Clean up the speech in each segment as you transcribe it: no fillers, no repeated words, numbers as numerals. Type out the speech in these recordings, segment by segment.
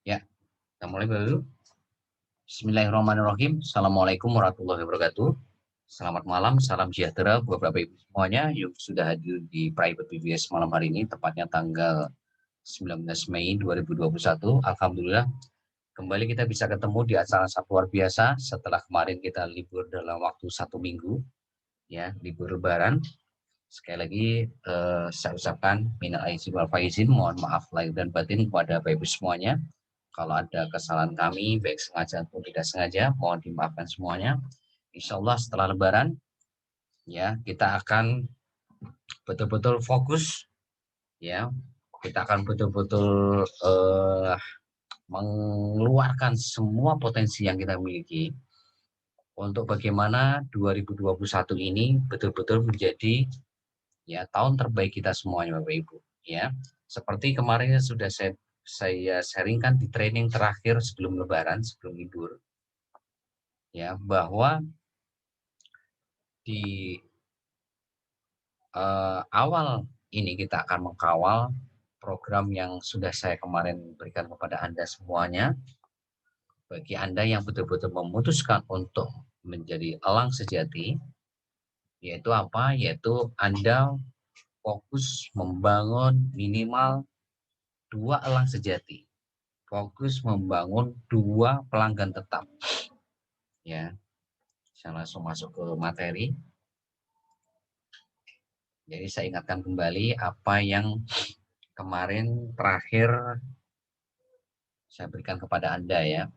Ya, kita mulai dulu. Bismillahirrahmanirrahim. Assalamualaikum warahmatullahi wabarakatuh. Selamat malam, salam sejahtera buat Bapak Ibu semuanya yang sudah hadir di Private BBS malam hari ini, tepatnya tanggal 19 Mei 2021. Alhamdulillah, kembali kita bisa ketemu di acara Sabtu luar biasa setelah kemarin kita libur dalam waktu 1 minggu, ya, libur Lebaran. Sekali lagi saya ucapkan minal aizin wal faizin, mohon maaf lahir dan batin kepada Bapak Ibu semuanya. Kalau ada kesalahan kami, baik sengaja atau tidak sengaja, mohon dimaafkan semuanya. Insya Allah setelah Lebaran, ya kita akan betul-betul fokus, ya kita akan betul-betul mengeluarkan semua potensi yang kita miliki untuk bagaimana 2021 ini betul-betul menjadi ya tahun terbaik kita semuanya, Bapak Ibu. Ya, seperti kemarin sudah saya sharingkan di training terakhir sebelum Lebaran, sebelum libur, ya bahwa di awal ini kita akan mengkawal program yang sudah saya kemarin berikan kepada Anda semuanya. Bagi Anda yang betul-betul memutuskan untuk menjadi elang sejati, yaitu apa? Yaitu Anda fokus membangun minimal 2 elang sejati. Fokus membangun 2 pelanggan tetap. Ya, saya langsung masuk ke materi. Jadi saya ingatkan kembali apa yang kemarin terakhir saya berikan kepada Anda, ya.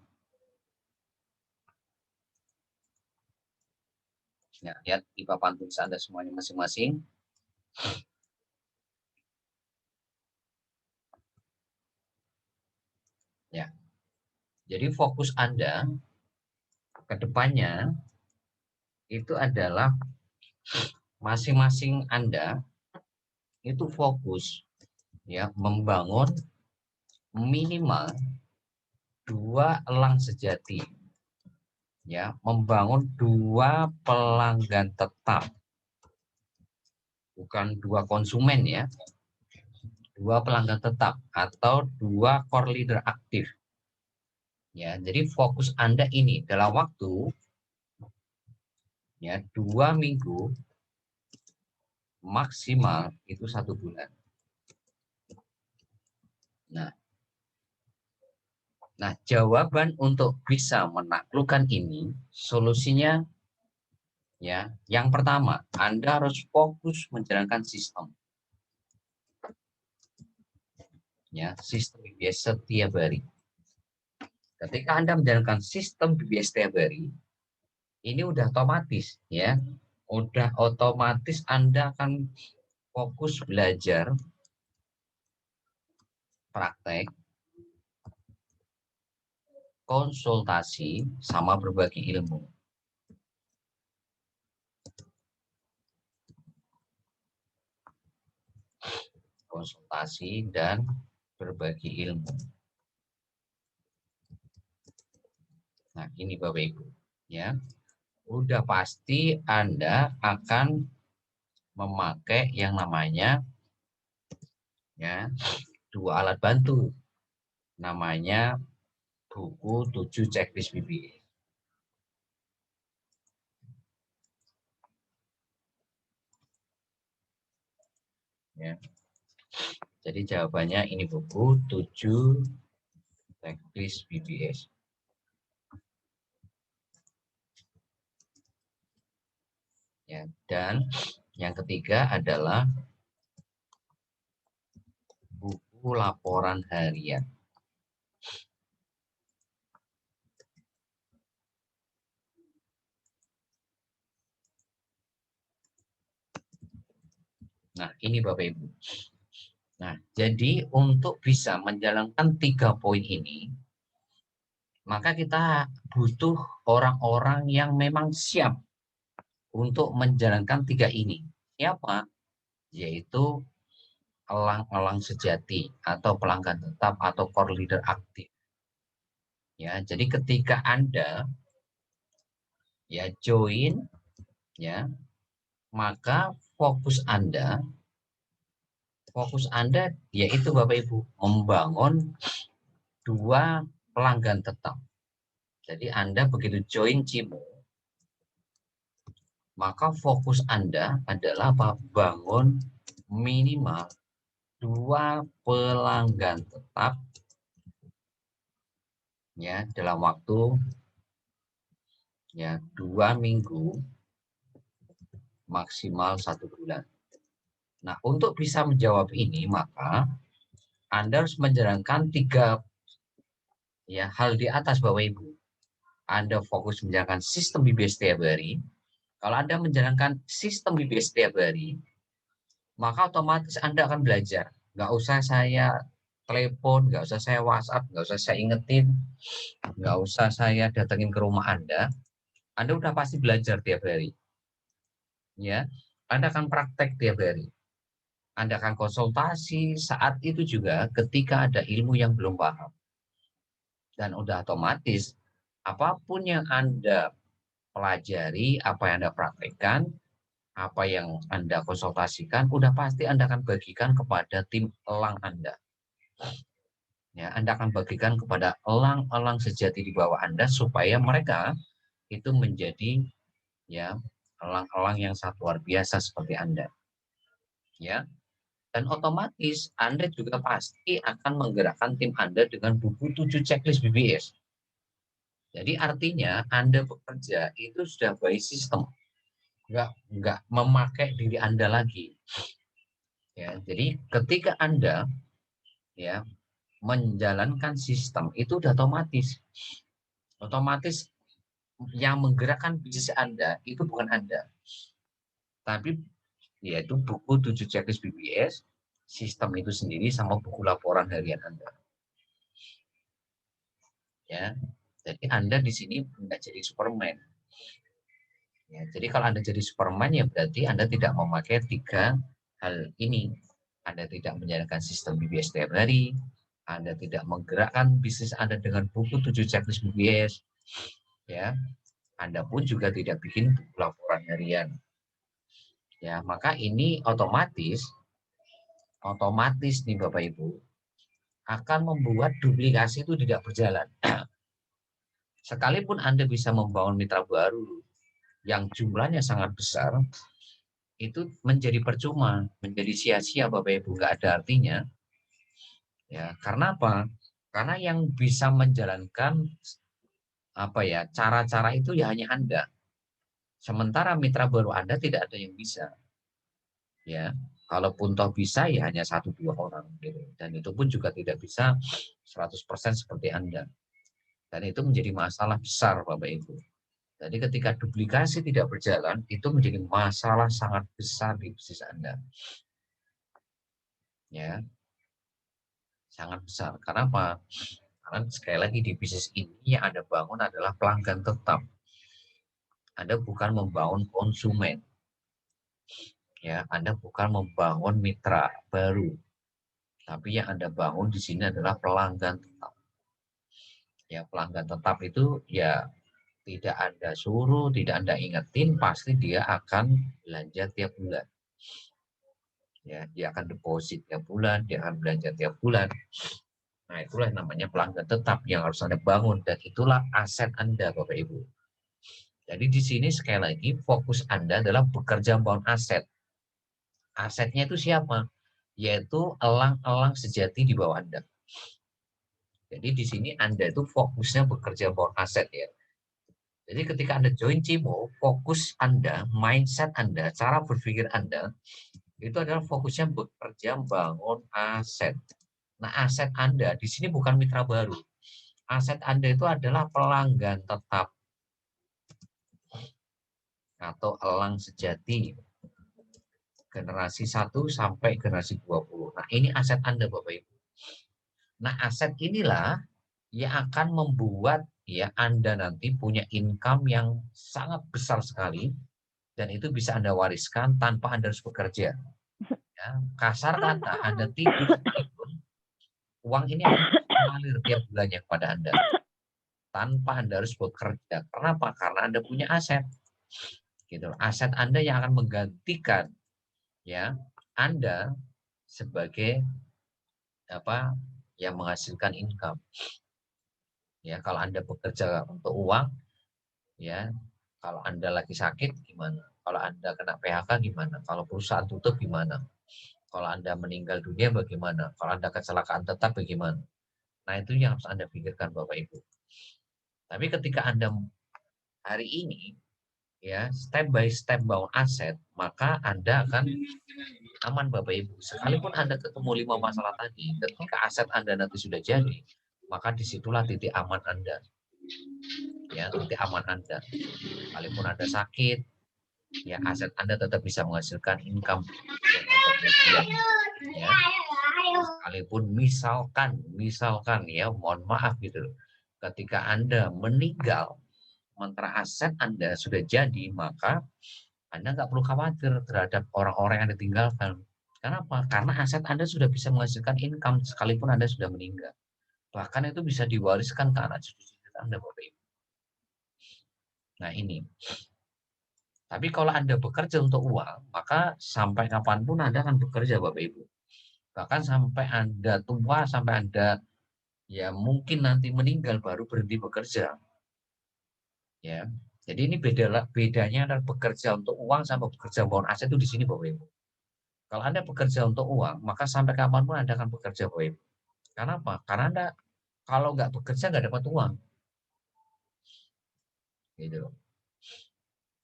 Ya, lihat di papan tulis Anda semuanya masing-masing. Ya. Jadi fokus Anda ke depannya itu adalah masing-masing Anda itu fokus, ya, membangun minimal 2 elang sejati. Ya, membangun 2 pelanggan tetap. Bukan 2 konsumen, ya. 2 pelanggan tetap atau 2 core leader aktif. Ya, jadi fokus Anda ini dalam waktu ya 2 minggu maksimal itu 1 bulan. Nah, jawaban untuk bisa menaklukkan ini, solusinya ya, yang pertama, Anda harus fokus menjalankan sistem. Ya, sistem BBS setiap hari. Ketika Anda menjalankan sistem BBS setiap hari, ini udah otomatis, ya. Udah otomatis Anda akan fokus belajar praktek, konsultasi, sama berbagi ilmu. Konsultasi dan berbagi ilmu. Nah, ini Bapak Ibu, ya. Udah pasti Anda akan memakai yang namanya ya 2 alat bantu. Namanya buku 7 checklist BBS. Ya. Jadi jawabannya ini buku 7 checklist BBS. Ya, dan yang ketiga adalah buku laporan harian. Nah, ini Bapak Ibu. Nah, jadi untuk bisa menjalankan 3 poin ini, maka kita butuh orang-orang yang memang siap untuk menjalankan 3 ini. Siapa? Yaitu elang-elang sejati atau pelanggan tetap atau core leader aktif. Ya, jadi ketika Anda ya join, ya, maka fokus Anda yaitu Bapak Ibu membangun 2 pelanggan tetap. Jadi Anda begitu join Cimo, maka fokus Anda adalah apa? Bangun minimal 2 pelanggan tetap ya dalam waktu ya 2 minggu maksimal 1 bulan. Nah, untuk bisa menjawab ini maka Anda harus menjalankan 3 ya hal di atas Bapak Ibu. Anda fokus menjalankan sistem BBS setiap hari. Kalau Anda menjalankan sistem BBS setiap hari, maka otomatis Anda akan belajar. Nggak usah saya telepon, nggak usah saya WhatsApp, nggak usah saya ingetin, nggak usah saya datengin ke rumah Anda udah pasti belajar tiap hari. Ya, Anda akan praktek tiap hari. Anda akan konsultasi saat itu juga ketika ada ilmu yang belum paham. Dan udah otomatis apapun yang Anda pelajari, apa yang Anda praktekkan, apa yang Anda konsultasikan, udah pasti Anda akan bagikan kepada tim elang Anda. Ya, Anda akan bagikan kepada elang-elang sejati di bawah Anda supaya mereka itu menjadi ya elang-elang yang sangat luar biasa seperti Anda. Ya, dan otomatis Anda juga pasti akan menggerakkan tim Anda dengan buku 7 checklist BBS. Jadi artinya Anda bekerja itu sudah by system, nggak memakai diri Anda lagi. Ya, jadi ketika Anda ya menjalankan sistem itu udah otomatis yang menggerakkan bisnis Anda itu bukan Anda, tapi yaitu buku 7 checklist BBS, sistem itu sendiri sama buku laporan harian Anda. Ya, jadi Anda di sini nggak jadi Superman. Ya, jadi kalau Anda jadi Superman ya berarti Anda tidak memakai 3 hal ini. Anda tidak menjalankan sistem BBS setiap hari, Anda tidak menggerakkan bisnis Anda dengan buku 7 checklist BBS, ya. Anda pun juga tidak bikin buku laporan harian. Ya, maka ini otomatis nih Bapak Ibu akan membuat duplikasi itu tidak berjalan. Sekalipun Anda bisa membangun mitra baru yang jumlahnya sangat besar, itu menjadi percuma, menjadi sia-sia Bapak Ibu, nggak ada artinya. Ya, karena apa? Karena yang bisa menjalankan apa ya cara-cara itu ya hanya Anda. Sementara mitra baru Anda tidak ada yang bisa. Ya, kalaupun toh bisa ya hanya 1-2 orang gitu. Dan itu pun juga tidak bisa 100% seperti Anda. Dan itu menjadi masalah besar Bapak Ibu. Jadi ketika duplikasi tidak berjalan, itu menjadi masalah sangat besar di bisnis Anda. Ya, sangat besar. Karena apa? Karena sekali lagi di bisnis ini yang Anda bangun adalah pelanggan tetap. Anda bukan membangun konsumen. Ya, Anda bukan membangun mitra baru. Tapi yang Anda bangun di sini adalah pelanggan tetap. Ya, pelanggan tetap itu ya tidak Anda suruh, tidak Anda ingetin, pasti dia akan belanja tiap bulan. Ya, dia akan deposit tiap bulan, dia akan belanja tiap bulan. Nah, itulah namanya pelanggan tetap yang harus Anda bangun dan itulah aset Anda, Bapak Ibu. Jadi di sini sekali lagi fokus Anda adalah bekerja membangun aset. Asetnya itu siapa? Yaitu elang-elang sejati di bawah Anda. Jadi di sini Anda itu fokusnya bekerja membangun aset ya. Jadi ketika Anda join Cimo, fokus Anda, mindset Anda, cara berpikir Anda, itu adalah fokusnya bekerja membangun aset. Nah, aset Anda di sini bukan mitra baru. Aset Anda itu adalah pelanggan tetap atau elang sejati generasi 1 sampai generasi 20. Nah, ini aset Anda Bapak Ibu. Nah, aset inilah yang akan membuat ya Anda nanti punya income yang sangat besar sekali dan itu bisa Anda wariskan tanpa Anda harus bekerja. Ya, kasar kata Anda tidur sekalipun, uang ini akan mengalir tiap bulannya kepada Anda tanpa Anda harus bekerja. Kenapa? Karena Anda punya aset. Gitu. Aset Anda yang akan menggantikan ya Anda sebagai apa yang menghasilkan income. Ya, kalau Anda bekerja untuk uang, ya, kalau Anda lagi sakit gimana? Kalau Anda kena PHK gimana? Kalau perusahaan tutup gimana? Kalau Anda meninggal dunia bagaimana? Kalau Anda kecelakaan tetap bagaimana? Nah, itu yang harus Anda pikirkan Bapak Ibu. Tapi ketika Anda hari ini ya step by step bangun aset, maka Anda akan aman Bapak Ibu. Sekalipun Anda ketemu 5 masalah tadi, ketika aset Anda nanti sudah jadi, maka disitulah titik aman Anda. Ya, titik aman Anda. Sekalipun Anda sakit, ya aset Anda tetap bisa menghasilkan income yang Anda kemudian. Ya. Sekalipun misalkan ya, mohon maaf gitu loh. Ketika Anda meninggal, sementara aset Anda sudah jadi, maka Anda nggak perlu khawatir terhadap orang-orang yang ditinggalkan. Kenapa? Karena aset Anda sudah bisa menghasilkan income sekalipun Anda sudah meninggal. Bahkan itu bisa diwariskan ke anak cucu Anda, Bapak Ibu. Nah ini. Tapi kalau Anda bekerja untuk uang, maka sampai kapanpun Anda akan bekerja, Bapak Ibu. Bahkan sampai Anda tua, sampai Anda ya mungkin nanti meninggal baru berhenti bekerja. Ya. Jadi ini bedanya adalah bekerja untuk uang sama bekerja bangun aset itu di sini, Bapak Ibu. Kalau Anda bekerja untuk uang, maka sampai kapanpun Anda akan bekerja, Bapak Ibu. Karena apa? Karena Anda kalau nggak bekerja nggak dapat uang. Gitu.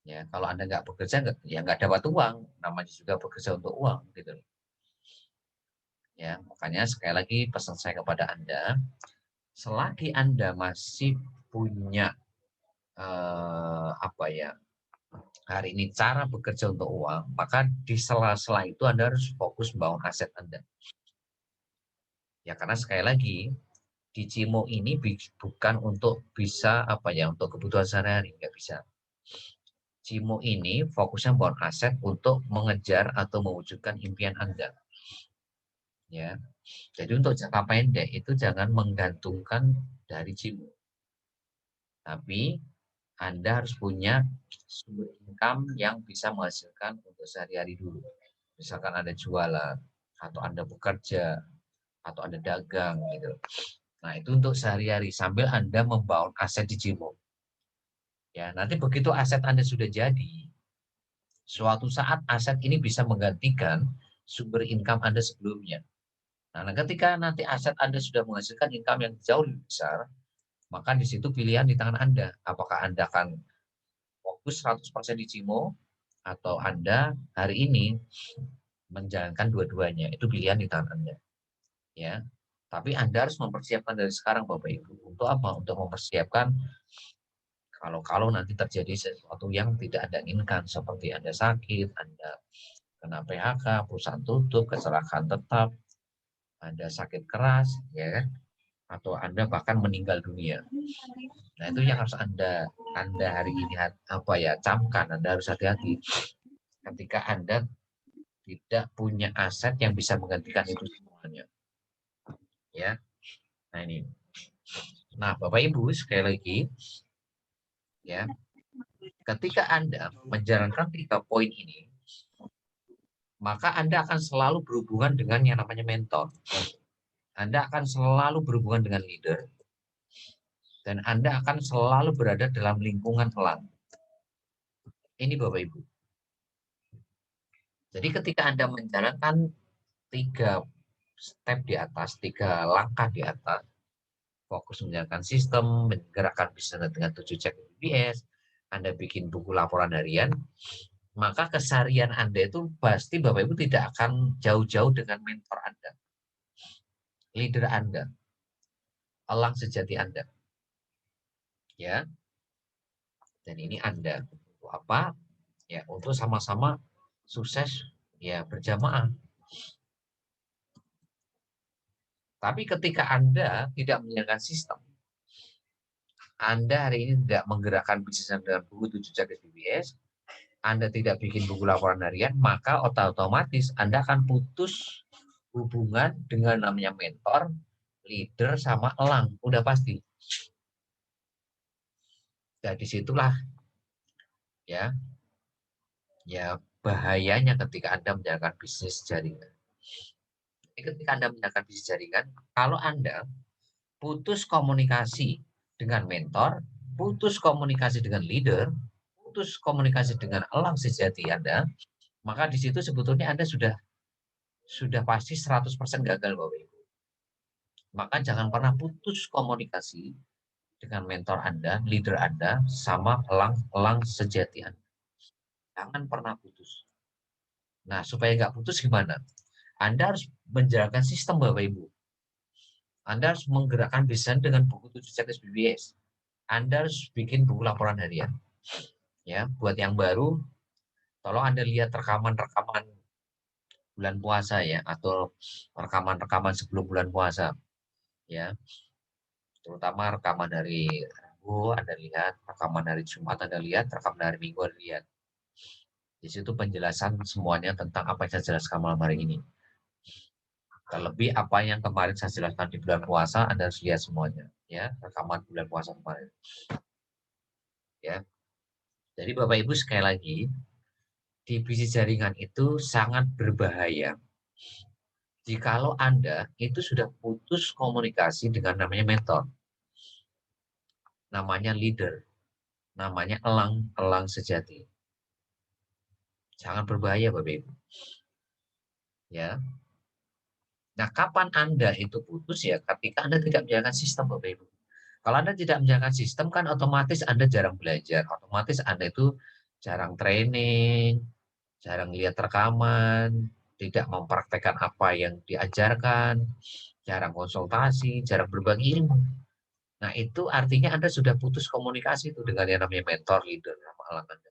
Ya, kalau Anda nggak bekerja ya nggak dapat uang. Namanya juga bekerja untuk uang. Gitu. Ya, makanya sekali lagi pesan saya kepada Anda, selagi Anda masih punya apa ya? Hari ini cara bekerja untuk uang, maka di sela-sela itu Anda harus fokus membangun aset Anda. Ya, karena sekali lagi di Cimo ini bukan untuk bisa apa ya, untuk kebutuhan sehari-hari, nggak bisa. Cimo ini fokusnya membangun aset untuk mengejar atau mewujudkan impian Anda. Ya, jadi untuk jangka pendek itu jangan menggantungkan dari Cimo, tapi Anda harus punya sumber income yang bisa menghasilkan untuk sehari-hari dulu. Misalkan Anda jualan, atau Anda bekerja, atau Anda dagang gitu. Nah, itu untuk sehari-hari sambil Anda membangun aset di Cimo. Ya, nanti begitu aset Anda sudah jadi, suatu saat aset ini bisa menggantikan sumber income Anda sebelumnya. Nah, ketika nanti aset Anda sudah menghasilkan income yang jauh lebih besar, maka di situ pilihan di tangan Anda. Apakah Anda akan fokus 100% di Cimo atau Anda hari ini menjalankan dua-duanya? Itu pilihan di tangan Anda. Ya. Tapi Anda harus mempersiapkan dari sekarang Bapak Ibu. Untuk apa? Untuk mempersiapkan kalau nanti terjadi sesuatu yang tidak Anda inginkan, seperti Anda sakit, Anda kena PHK, perusahaan tutup, kecelakaan tetap, Anda sakit keras, ya kan? Atau Anda bahkan meninggal dunia. Nah, itu yang harus Anda hari ini apa ya, camkan. Anda harus hati-hati ketika Anda tidak punya aset yang bisa menggantikan itu semuanya. Ya. Nah, ini. Nah, Bapak Ibu, sekali lagi ya, ketika Anda menjalankan 3 poin ini, maka Anda akan selalu berhubungan dengan yang namanya mentor. Anda akan selalu berhubungan dengan leader, dan Anda akan selalu berada dalam lingkungan elang. Ini Bapak Ibu. Jadi ketika Anda menjalankan 3 step di atas, 3 langkah di atas, fokus menjalankan sistem, menggerakkan bisnis dengan 7 cek BPS, Anda bikin buku laporan harian, maka keseharian Anda itu pasti Bapak Ibu tidak akan jauh-jauh dengan mentor Anda, leader Anda, elang sejati Anda. Ya. Dan ini Anda untuk apa? Ya, untuk sama-sama sukses ya berjamaah. Tapi ketika Anda tidak menjalankan sistem, Anda hari ini tidak menggerakkan bisnis Anda dengan buku 7 cek BPS, Anda tidak bikin buku laporan harian, maka otomatis Anda akan putus hubungan dengan namanya mentor, leader, sama elang. Udah pasti. Nah, disitulah ya, ya bahayanya ketika Anda menjalankan bisnis jaringan. ketika Anda menggunakan bisnis jaringan, kalau Anda putus komunikasi dengan mentor, putus komunikasi dengan leader, putus komunikasi dengan elang sejati Anda, maka di situ sebetulnya Anda sudah pasti 100% gagal, Bapak Ibu. Maka jangan pernah putus komunikasi dengan mentor Anda, leader Anda, sama elang sejati Anda. Jangan pernah putus. Nah, supaya nggak putus gimana? Anda harus menjalankan sistem, Bapak Ibu. Anda harus menggerakkan bisnis dengan buku 7 checklist BBS. Anda harus bikin buku laporan harian. Ya, buat yang baru, tolong Anda lihat rekaman-rekaman bulan puasa ya, atau rekaman-rekaman sebelum bulan puasa. Ya, terutama rekaman dari Rabu Anda lihat, rekaman dari Jumat Anda lihat, rekaman dari Minggu Anda lihat. Di situ penjelasan semuanya tentang apa yang saya jelaskan malam hari ini. Terlebih apa yang kemarin saya jelaskan di bulan puasa, Anda harus lihat semuanya, ya, rekaman bulan puasa kemarin. Ya. Jadi Bapak Ibu sekali lagi, di bisnis jaringan itu sangat berbahaya jikalau Anda itu sudah putus komunikasi dengan namanya mentor, namanya leader, namanya elang sejati. Sangat berbahaya Bapak Ibu. Ya. Nah, kapan Anda itu putus ya ketika Anda tidak menjalankan sistem Bapak Ibu. Kalau Anda tidak menjalankan sistem kan otomatis Anda jarang belajar, otomatis Anda itu jarang training, jarang lihat rekaman, tidak mempraktekkan apa yang diajarkan, jarang konsultasi, jarang berbagi ilmu. Nah, itu artinya Anda sudah putus komunikasi itu dengan yang namanya mentor, leader, sama alam Anda.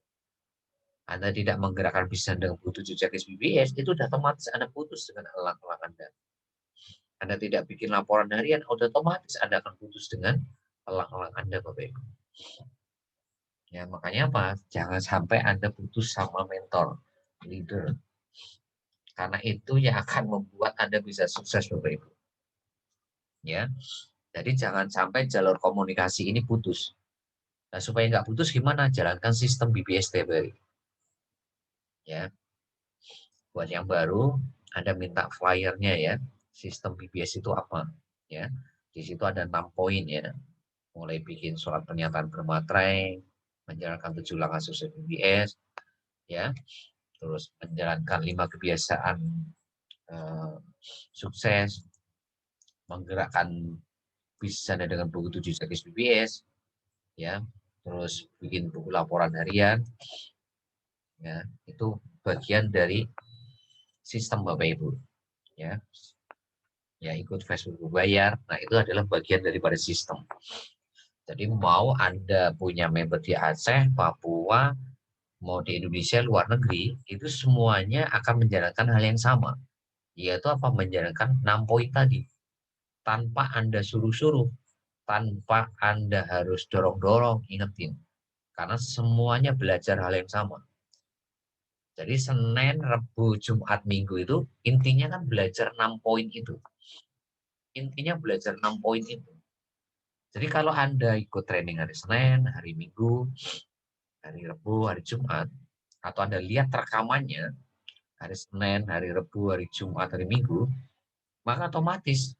Anda tidak menggerakkan bisnis dengan butuh checklist BBS, itu sudah otomatis Anda putus dengan elang-elang Anda. Anda tidak bikin laporan harian, otomatis Anda akan putus dengan elang-elang Anda, Bapak Ibu. Ya, makanya apa? Jangan sampai Anda putus sama mentor, leader. Karena itu yang akan membuat Anda bisa sukses, Bapak Ibu. Ya, jadi jangan sampai jalur komunikasi ini putus. Nah, supaya nggak putus gimana? Jalankan sistem BBS setiap hari. Ya, buat yang baru, Anda minta flyernya ya. Sistem BBS itu apa? Ya, di situ ada 6 poin ya. Mulai bikin surat pernyataan bermaterai, menjalankan 7 langkah sukses BBS, ya, terus menjalankan 5 kebiasaan sukses, menggerakkan bisnis Anda dengan buku 7 checklist BBS, ya, terus bikin buku laporan harian, ya, itu bagian dari sistem Bapak Ibu, ya, ya ikut Facebook berbayar, nah itu adalah bagian daripada sistem. Jadi mau Anda punya member di Aceh, Papua, mau di Indonesia, luar negeri, itu semuanya akan menjalankan hal yang sama, yaitu apa? Menjalankan 6 poin tadi, tanpa Anda suruh-suruh, tanpa Anda harus dorong-dorong, ingetin. Karena semuanya belajar hal yang sama. Jadi Senin, Rabu, Jumat, Minggu itu intinya kan belajar 6 poin itu. Intinya belajar 6 poin itu. Jadi kalau Anda ikut training hari Senin, hari Minggu, hari Rabu, hari Jumat, atau Anda lihat rekamannya, hari Senin, hari Rabu, hari Jumat, hari Minggu, maka otomatis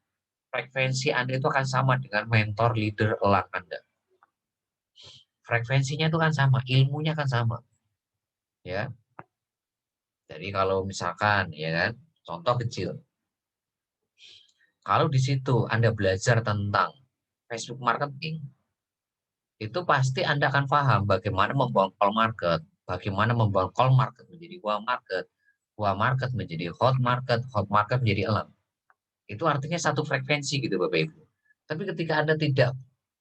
frekuensi Anda itu akan sama dengan mentor leader elang Anda. Frekuensinya itu kan sama, ilmunya kan sama. Ya. Jadi kalau misalkan ya kan, contoh kecil. Kalau di situ Anda belajar tentang Facebook marketing, itu pasti Anda akan paham bagaimana membangun call market, bagaimana membangun call market menjadi buah market menjadi hot market menjadi elang. Itu artinya satu frekuensi gitu Bapak Ibu. Tapi ketika Anda tidak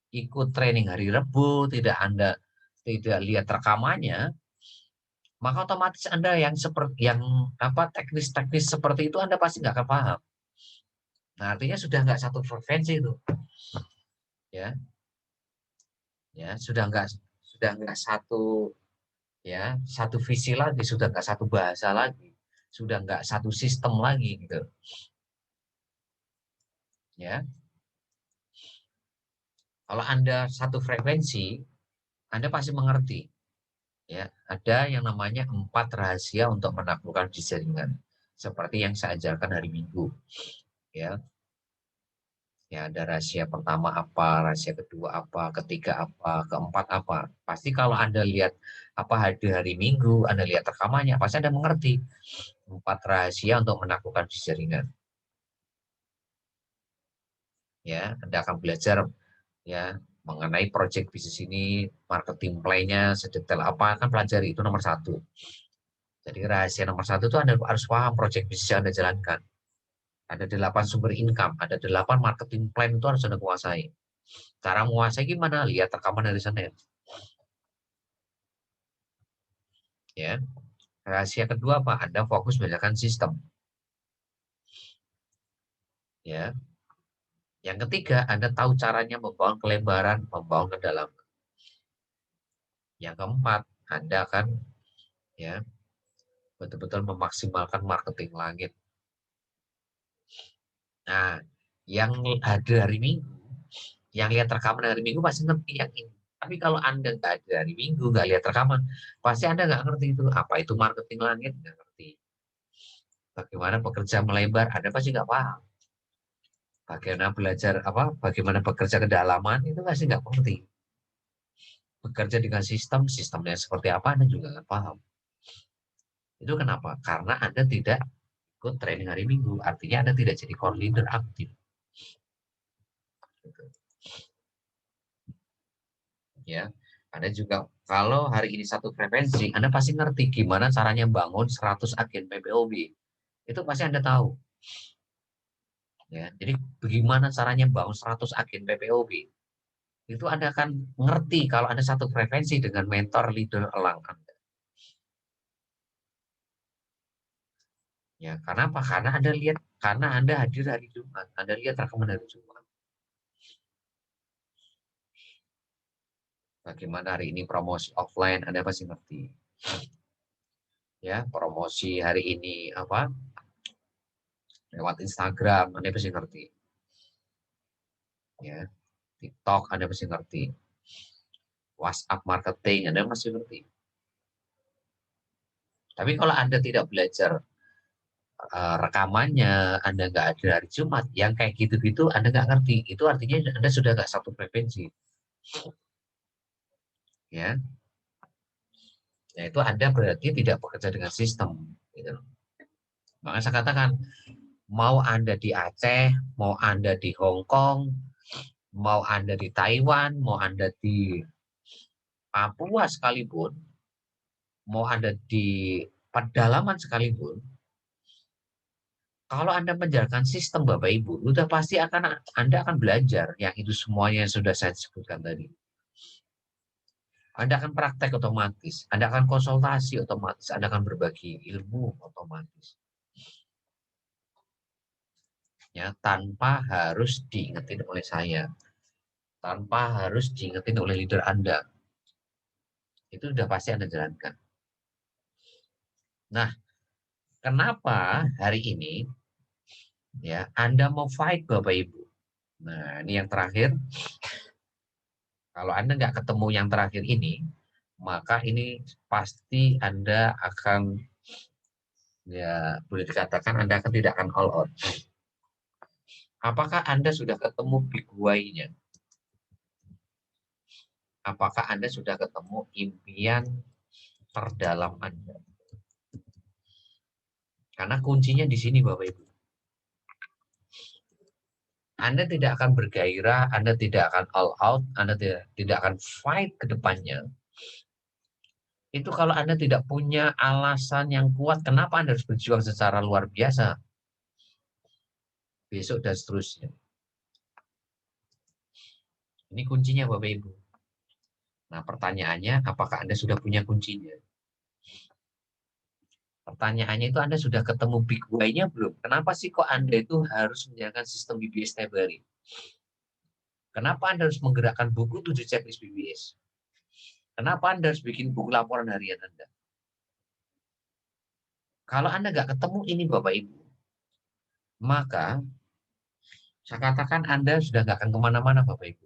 ikut training hari Rabu, Anda tidak lihat rekamannya, maka otomatis Anda yang seperti teknis-teknis seperti itu Anda pasti nggak akan paham. Nah, artinya sudah nggak satu frekuensi itu. Ya. Ya, sudah nggak satu visi lagi, sudah nggak satu bahasa lagi, sudah nggak satu sistem lagi gitu. Ya. Kalau Anda satu frekuensi, Anda pasti mengerti. Ya, ada yang namanya 4 rahasia untuk menaklukkan jaringan. seperti yang saya ajarkan hari Minggu. Ya, ya ada rahasia pertama apa, rahasia kedua apa, ketiga apa, keempat apa. Pasti kalau Anda lihat apa hari Minggu, Anda lihat rekamannya, pasti Anda mengerti 4 rahasia untuk menaklukkan bisnis jaringan. Ya, Anda akan belajar ya mengenai project bisnis ini, marketing plan-nya sedetail apa, kan pelajari itu nomor 1. Jadi rahasia nomor 1 itu Anda harus paham project bisnis yang Anda jalankan. Ada 8 sumber income, ada 8 marketing plan itu harus Anda kuasai. Cara menguasai gimana? Lihat rekaman dari sana. Ya. Rahasia kedua apa? Anda fokus belajarkan sistem. Ya. Yang ketiga, Anda tahu caranya membangun kelebaran, membangun ke dalam. Yang keempat, Anda akan ya betul-betul memaksimalkan marketing langit. Nah, yang ada hari Minggu, yang lihat rekaman hari Minggu pasti ngerti yang ini. Tapi kalau Anda nggak ada hari Minggu, nggak lihat rekaman, pasti Anda nggak ngerti itu. Apa itu marketing langit? Nggak ngerti. Bagaimana bekerja melebar, Anda pasti nggak paham. Bagaimana belajar apa? Bagaimana bekerja kedalaman, itu pasti nggak ngerti. Bekerja dengan sistem, sistemnya seperti apa, Anda juga nggak paham. Itu kenapa? Karena Anda tidak ikut training hari Minggu. Artinya Anda tidak jadi core leader aktif. Ya, Anda juga kalau hari ini satu frekuensi, Anda pasti ngerti gimana caranya bangun 100 agen PPOB. Itu pasti Anda tahu. Ya, jadi bagaimana caranya bangun 100 agen PPOB. Itu Anda akan ngerti kalau Anda satu frekuensi dengan mentor leader elang Anda. Ya, karena apa? Karena Anda hadir hari Jumat, Anda lihat rekaman hari Jumat. Bagaimana hari ini promosi offline, Anda pasti ngerti. Ya, promosi hari ini apa? Lewat Instagram, Anda pasti ngerti. Ya, TikTok, Anda pasti ngerti. WhatsApp marketing, Anda pasti ngerti. Tapi kalau Anda tidak belajar rekamannya, Anda nggak ada hari Jumat, yang kayak gitu-gitu Anda nggak ngerti. Itu artinya Anda sudah nggak satu frekuensi. Ya, nah itu Anda berarti tidak bekerja dengan sistem. Gitu. Makanya saya katakan, mau Anda di Aceh, mau Anda di Hong Kong, mau Anda di Taiwan, mau Anda di Papua sekalipun, mau Anda di pedalaman sekalipun, kalau Anda menjalankan sistem Bapak Ibu, udah pasti Anda akan belajar yang itu semuanya yang sudah saya sebutkan tadi. Anda akan praktek otomatis, Anda akan konsultasi otomatis, Anda akan berbagi ilmu otomatis. Ya, tanpa harus diingetin oleh saya, tanpa harus diingetin oleh leader Anda. Itu sudah pasti Anda jalankan. Nah, kenapa hari ini ya Anda mau fight Bapak Ibu? Nah, ini yang terakhir. Kalau Anda nggak ketemu yang terakhir ini, maka ini pasti Anda akan ya boleh dikatakan Anda akan tidak akan all out. Apakah Anda sudah ketemu big why-nya? Apakah Anda sudah ketemu impian terdalam Anda? Karena kuncinya di sini Bapak Ibu. Anda tidak akan bergairah, Anda tidak akan all out, Anda tidak akan fight ke depannya. Itu kalau Anda tidak punya alasan yang kuat, kenapa Anda harus berjuang secara luar biasa? Besok dan seterusnya. Ini kuncinya Bapak Ibu. Nah pertanyaannya, apakah Anda sudah punya kuncinya? Pertanyaannya itu Anda sudah ketemu big why-nya belum? Kenapa sih kok Anda itu harus menjalankan sistem BBS setiap hari? Kenapa Anda harus menggerakkan buku 7 checklist BBS? Kenapa Anda harus bikin buku laporan harian Anda? Kalau Anda nggak ketemu ini Bapak Ibu, maka saya katakan Anda sudah nggak akan kemana-mana Bapak Ibu.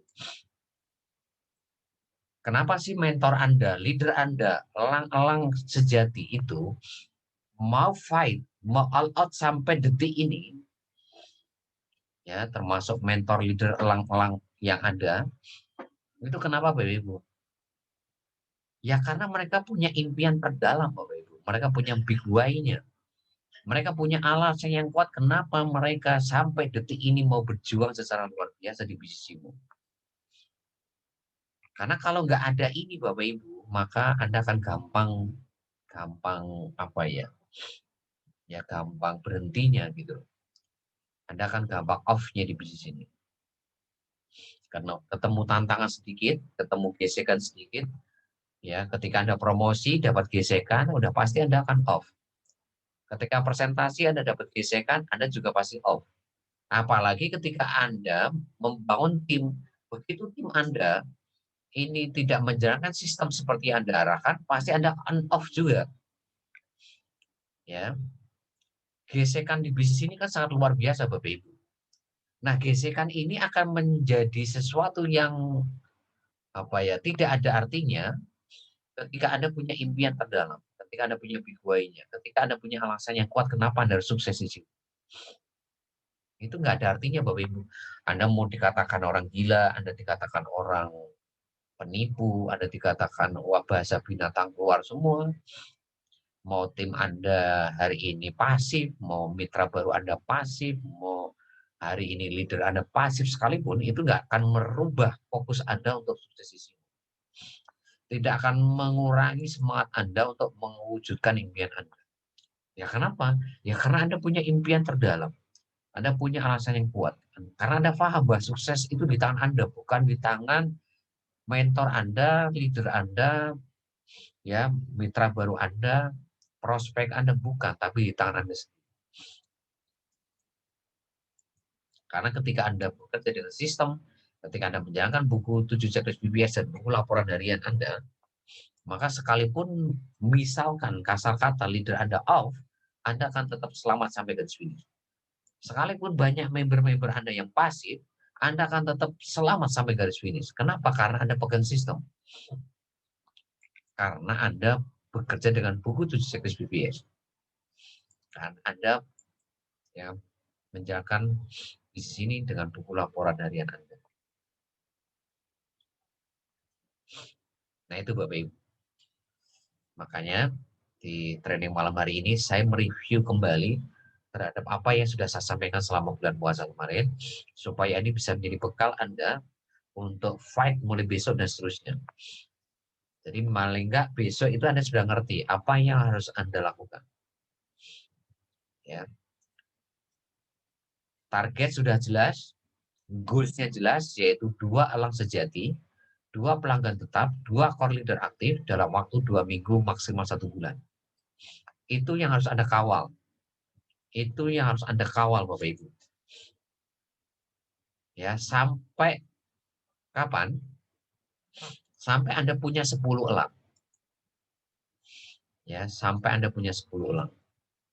Kenapa sih mentor Anda, leader Anda, elang-elang sejati itu mau fight mau all out sampai detik ini, ya termasuk mentor leader elang-elang yang ada, itu kenapa Bapak Ibu? Ya karena mereka punya impian terdalam Bapak Ibu, mereka punya big why-nya, mereka punya alasan yang kuat kenapa mereka sampai detik ini mau berjuang secara luar biasa di bisnis ini. Karena kalau nggak ada ini Bapak Ibu, maka Anda akan gampang apa ya, ya gampang berhentinya gitu. Anda akan gampang off-nya di bisnis ini. Karena ketemu tantangan sedikit, ketemu gesekan sedikit, ya ketika Anda promosi dapat gesekan, udah pasti Anda akan off. Ketika presentasi Anda dapat gesekan, Anda juga pasti off. Apalagi ketika Anda membangun tim, begitu tim Anda ini tidak menjalankan sistem seperti yang Anda arahkan, pasti Anda on off juga. Ya, gesekan di bisnis ini kan sangat luar biasa Bapak Ibu. Nah, gesekan ini akan menjadi sesuatu yang apa ya, tidak ada artinya ketika Anda punya impian terdalam, ketika Anda punya big why-nya, ketika Anda punya alasan yang kuat kenapa Anda harus sukses di situ. Itu nggak ada artinya Bapak Ibu. Anda mau dikatakan orang gila, Anda dikatakan orang penipu, Anda dikatakan wah bahasa binatang keluar semua. Mau tim Anda hari ini pasif, mau mitra baru Anda pasif, mau hari ini leader Anda pasif sekalipun, itu nggak akan merubah fokus Anda untuk sukses di sini. Tidak akan mengurangi semangat Anda untuk mewujudkan impian Anda. Ya kenapa? Ya karena Anda punya impian terdalam. Anda punya alasan yang kuat. Karena Anda paham bahwa sukses itu di tangan Anda, bukan di tangan mentor Anda, leader Anda, ya mitra baru Anda, prospek Anda bukan, tapi di tangan Anda sendiri. Karena ketika Anda bekerja dengan sistem, ketika Anda menjalankan buku 7 checklist BBS dan buku laporan harian Anda, maka sekalipun misalkan kasar kata leader Anda off, Anda akan tetap selamat sampai garis finish. Sekalipun banyak member-member Anda yang pasif, Anda akan tetap selamat sampai garis finish. Kenapa? Karena Anda pegang sistem. Karena Anda bekerja dengan buku 7 checklist BBS. Dan Anda ya menjalankan di sini dengan buku laporan harian Anda. Nah itu Bapak Ibu. Makanya di training malam hari ini saya mereview kembali terhadap apa yang sudah saya sampaikan selama bulan puasa kemarin, supaya ini bisa menjadi bekal Anda untuk fight mulai besok dan seterusnya. Jadi paling enggak besok itu Anda sudah ngerti apa yang harus Anda lakukan. Ya. Target sudah jelas, goals-nya jelas, yaitu 2 elang sejati, 2 pelanggan tetap, 2 core leader aktif dalam waktu 2 minggu maksimal 1 bulan. Itu yang harus Anda kawal. Itu yang harus Anda kawal Bapak Ibu. Ya, sampai kapan? Sampai Anda punya 10 elang. Ya, sampai Anda punya 10 elang.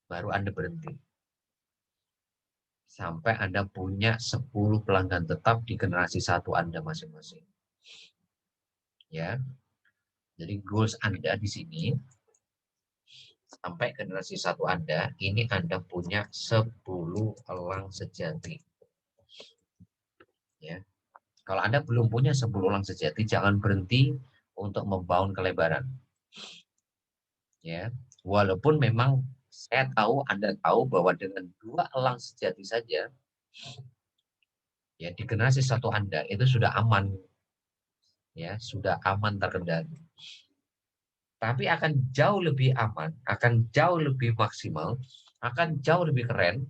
Baru Anda berhenti. Sampai Anda punya 10 pelanggan tetap di generasi 1 Anda masing-masing. Ya. Jadi goals Anda di sini sampai generasi 1 Anda, ini Anda punya 10 elang sejati. Ya. Kalau Anda belum punya 10 elang sejati, jangan berhenti untuk membangun kelebaran. Ya. Walaupun memang saya tahu Anda tahu bahwa dengan 2 elang sejati saja, ya di generasi 1 Anda itu sudah aman, ya sudah aman terkendali. Tapi akan jauh lebih aman, akan jauh lebih maksimal, akan jauh lebih keren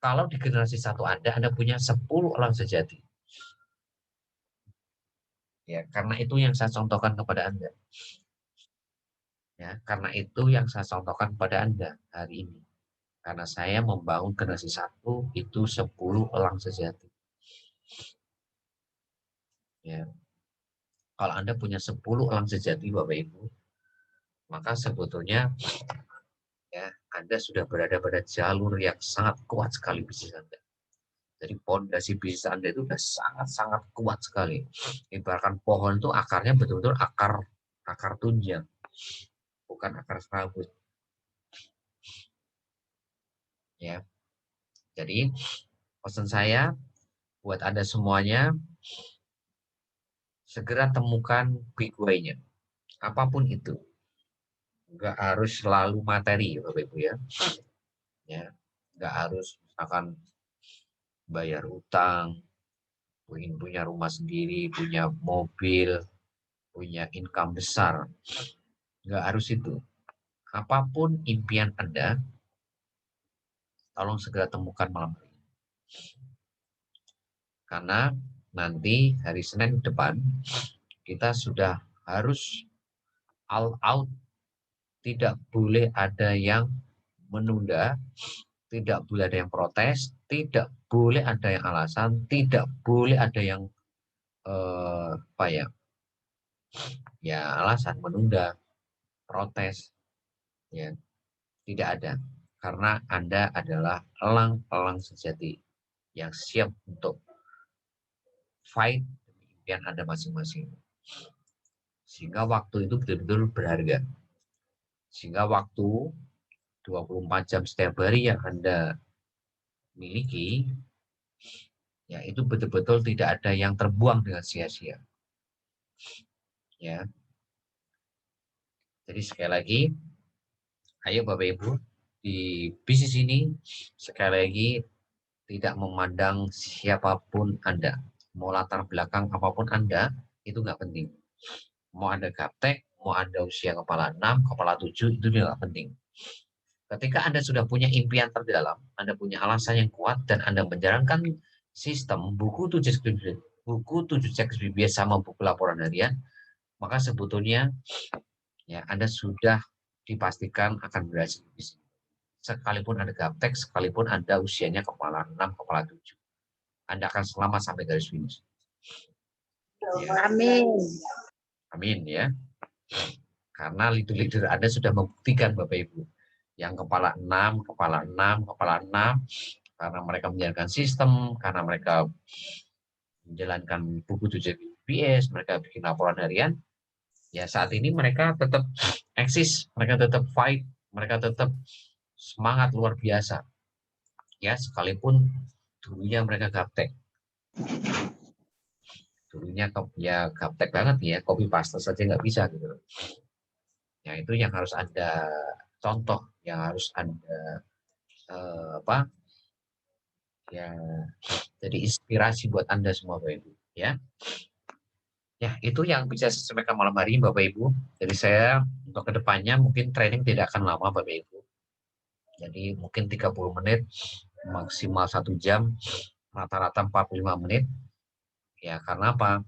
kalau di generasi 1 Anda punya 10 elang sejati. Ya, karena itu yang saya contohkan kepada Anda. Ya, karena itu yang saya contohkan kepada Anda hari ini. Karena saya membangun generasi 1 itu 10 elang sejati. Ya. Kalau Anda punya 10 elang sejati Bapak Ibu, maka sebetulnya ya Anda sudah berada pada jalur yang sangat kuat sekali bisnis Anda. Jadi pondasi bisnis Anda itu sudah sangat-sangat kuat sekali. Ibaratkan pohon itu akarnya betul-betul akar tunjang, bukan akar serabut. ya. Jadi pesan saya buat Anda semuanya, segera temukan big why-nya, apapun itu. Nggak harus selalu materi, Bapak Ibu ya. Ya, nggak harus misalkan bayar utang, punya rumah sendiri, punya mobil, punya income besar. Nggak harus itu. Apapun impian Anda, tolong segera temukan malam hari ini. Karena nanti hari Senin depan, kita sudah harus all out, tidak boleh ada yang menunda, tidak boleh ada yang protes, tidak boleh ada yang alasan, tidak boleh ada yang apa ya alasan menunda, protes, ya tidak ada. Karena Anda adalah elang-elang sejati yang siap untuk fight demi impian Anda masing-masing. Sehingga waktu itu betul-betul berharga. Sehingga waktu 24 jam setiap hari yang Anda miliki, ya itu betul-betul tidak ada yang terbuang dengan sia-sia. Ya. Jadi sekali lagi, ayo Bapak Ibu, di bisnis ini sekali lagi tidak memandang siapapun Anda. Mau latar belakang apapun Anda, itu nggak penting. Mau Anda gaptek, mau Anda usia kepala 6, kepala 7, itu nggak penting. Ketika Anda sudah punya impian terdalam, Anda punya alasan yang kuat, dan Anda menjalankan sistem buku 7 checklist BBS sama buku laporan harian, maka sebetulnya ya Anda sudah dipastikan akan berhasil di sini. Sekalipun Anda gaptek, sekalipun Anda usianya kepala 6, kepala 7. Anda akan selamat sampai garis finish. Ya. Amin. Amin ya. Karena leader-leader Anda sudah membuktikan Bapak Ibu. Yang kepala 6, kepala 6, kepala 6, karena mereka menjalankan sistem, karena mereka menjalankan buku 7 BBS, mereka bikin laporan harian, ya saat ini mereka tetap eksis, mereka tetap fight, mereka tetap semangat luar biasa. Ya, sekalipun dulunya mereka gaptek. Dulunya ya gaptek banget ya, copy paste saja nggak bisa gitu. Ya itu yang harus Anda contoh, yang harus Anda apa? Ya jadi inspirasi buat Anda semua Bapak Ibu, ya. Ya, itu yang bisa saya sampaikan malam hari ini Bapak Ibu. Jadi saya untuk kedepannya mungkin training tidak akan lama Bapak Ibu. Jadi mungkin 30 menit, maksimal 1 jam, rata-rata 45 menit. Ya, karena apa?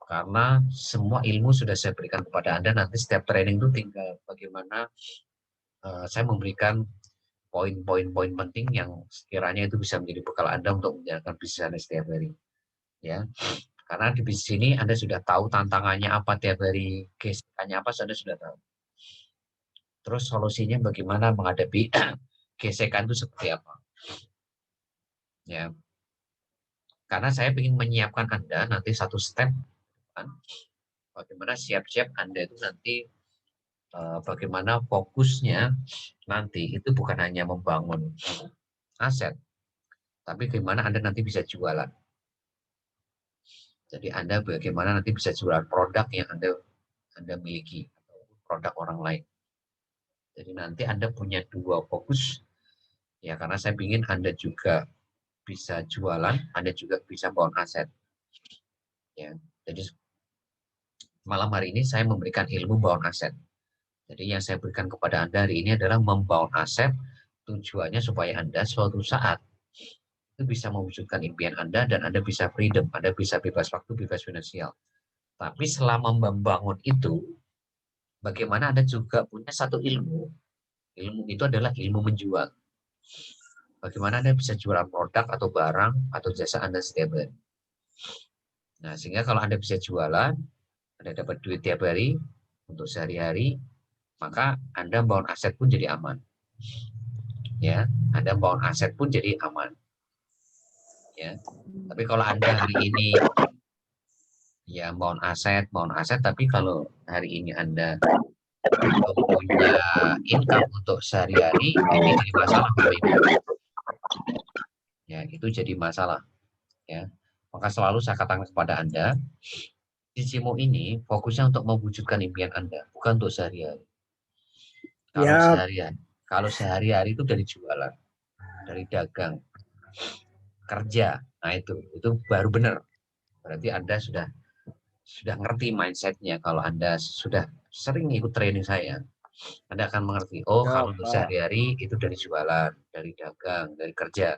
Karena semua ilmu sudah saya berikan kepada Anda, nanti setiap training itu tinggal bagaimana saya memberikan poin-poin penting yang sekiranya itu bisa menjadi bekal Anda untuk menjalankan bisnis Anda setiap hari. Ya, karena di bisnis ini Anda sudah tahu tantangannya apa tiap hari, gesekannya apa, Anda sudah tahu. Terus solusinya bagaimana menghadapi gesekan itu seperti apa. Ya, karena saya ingin menyiapkan Anda nanti satu step, kan, bagaimana siap-siap Anda itu nanti bagaimana fokusnya nanti itu bukan hanya membangun aset, tapi bagaimana Anda nanti bisa jualan. Jadi Anda bagaimana nanti bisa jualan produk yang Anda miliki, atau produk orang lain. Jadi nanti Anda punya dua fokus, ya karena saya ingin Anda juga bisa jualan, Anda juga bisa bangun aset. Ya, jadi malam hari ini saya memberikan ilmu bangun aset. Jadi yang saya berikan kepada Anda hari ini adalah membangun aset, tujuannya supaya Anda suatu saat itu bisa mewujudkan impian Anda dan Anda bisa freedom, Anda bisa bebas waktu, bebas finansial. Tapi selama membangun itu, bagaimana Anda juga punya satu ilmu. Ilmu itu adalah ilmu menjual. Bagaimana Anda bisa jualan produk atau barang atau jasa Anda setiap hari. Nah, sehingga kalau Anda bisa jualan, Anda dapat duit tiap hari untuk sehari-hari, maka Anda bangun aset pun jadi aman. Ya, Anda bangun aset pun jadi aman. Ya. Tapi kalau Anda hari ini ya bangun aset, tapi kalau hari ini Anda belum punya income untuk sehari-hari, ini jadi masalah Bapak Ibu. ya itu jadi masalah. Ya, maka selalu saya katakan kepada Anda, Cicimo ini fokusnya untuk mewujudkan impian Anda, bukan untuk sehari-hari. Kalau Ya, sehari-hari, kalau sehari-hari itu dari jualan, dari dagang, kerja, nah itu baru benar. Berarti Anda sudah ngerti mindsetnya. Kalau Anda sudah sering ikut training saya, Anda akan mengerti. Oh, ya, kalau untuk Pak. sehari-hari itu dari jualan, dari dagang, dari kerja.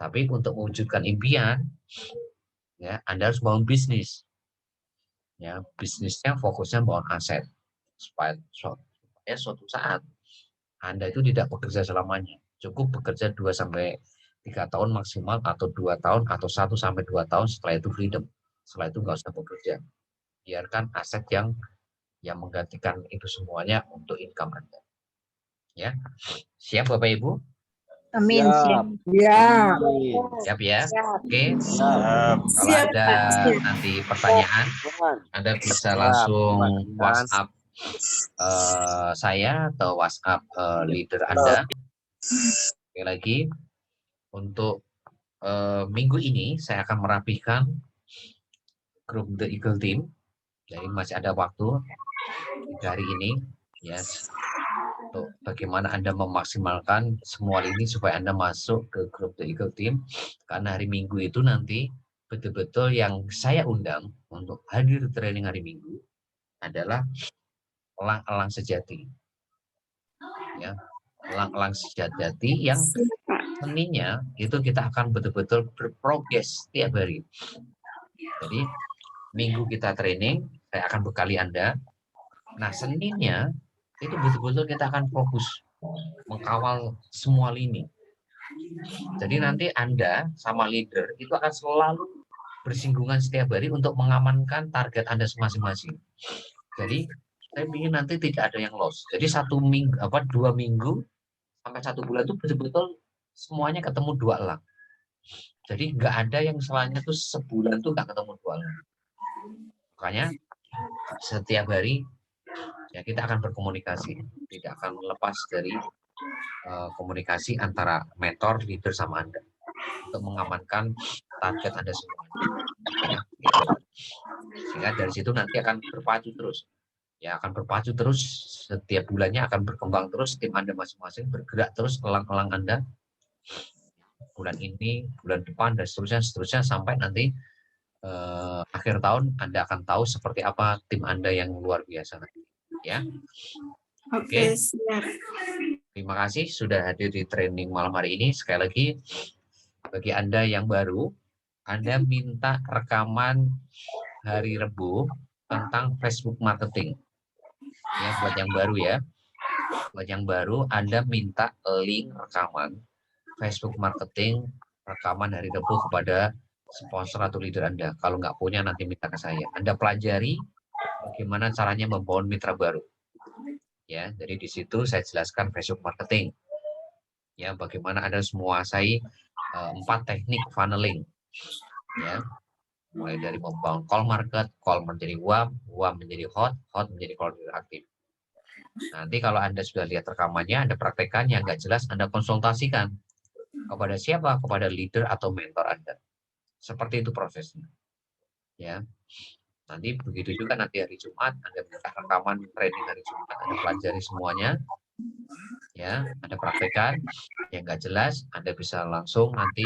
Tapi untuk mewujudkan impian, ya Anda harus bangun bisnis. Ya, bisnisnya fokusnya bangun aset supaya suatu saat Anda itu tidak bekerja selamanya. Cukup bekerja 2-3 tahun maksimal, atau 2 tahun, atau 1-2 tahun, setelah itu freedom. Setelah itu nggak usah bekerja. Biarkan aset yang menggantikan itu semuanya untuk income Anda. Ya. Siap Bapak Ibu? Amin. Siap. Ya, Siap ya? Siap. Oke. Siap. Kalau ada nanti pertanyaan, Anda bisa langsung WhatsApp saya atau WhatsApp leader Anda. Sekali lagi, untuk minggu ini saya akan merapikan grup The Eagle Team. Jadi masih ada waktu 3 hari ini, yes, untuk bagaimana Anda memaksimalkan semua ini supaya Anda masuk ke grup The Eagle Team. Karena hari Minggu itu nanti betul-betul yang saya undang untuk hadir training hari Minggu adalah elang-elang sejati. Ya, elang-elang sejati yang Seninnya itu kita akan betul-betul berprogres setiap hari. Jadi Minggu kita training, saya akan bekali Anda. Nah, Seninnya itu betul-betul kita akan fokus mengkawal semua lini. Jadi nanti Anda sama leader itu akan selalu bersinggungan setiap hari untuk mengamankan target Anda masing-masing. Jadi saya ingin nanti tidak ada yang loss. Jadi 2 minggu sampai 1 bulan itu betul-betul semuanya ketemu 2 elang. Jadi nggak ada yang selainnya tuh sebulan tuh nggak ketemu 2 elang. Makanya setiap hari ya kita akan berkomunikasi, tidak akan lepas dari komunikasi antara mentor, leader sama Anda untuk mengamankan target Anda semua. Ya, gitu. Sehingga dari situ nanti akan berpacu terus. Ya, akan berpacu terus, setiap bulannya akan berkembang terus, tim Anda masing-masing bergerak terus, elang-elang Anda bulan ini, bulan depan, dan seterusnya sampai nanti akhir tahun Anda akan tahu seperti apa tim Anda yang luar biasa nanti. Ya. Oke. Terima kasih sudah hadir di training malam hari ini. Sekali lagi, bagi Anda yang baru, Anda minta rekaman hari Rabu tentang Facebook marketing. Ya, buat yang baru ya. Buat yang baru, Anda minta link rekaman Facebook marketing rekaman hari Rabu kepada sponsor atau leader Anda. Kalau nggak punya, nanti minta ke saya. Anda pelajari bagaimana caranya membangun mitra baru. Ya, jadi di situ saya jelaskan Facebook marketing. Ya, bagaimana Anda menguasai 4 teknik funneling. Ya, mulai dari membangun call market, call menjadi warm, warm menjadi hot, hot menjadi call aktif. Nanti kalau Anda sudah lihat rekamannya, Anda praktekkan, yang nggak jelas Anda konsultasikan kepada siapa? Kepada leader atau mentor Anda. Seperti itu prosesnya. Ya. Nanti begitu juga nanti hari Jumat, Anda minta rekaman training hari Jumat, Anda pelajari semuanya. Ya, Anda praktekkan. Yang nggak jelas, Anda bisa langsung nanti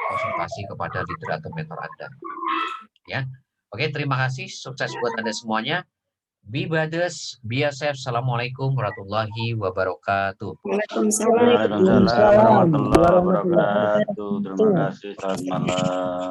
konsultasi kepada leader atau mentor Anda. Ya. Oke, terima kasih. Sukses buat Anda semuanya. Be brothers, be yourself. Assalamualaikum warahmatullahi wabarakatuh. Waalaikumsalam warahmatullahi wabarakatuh. Terima kasih. Selamat malam.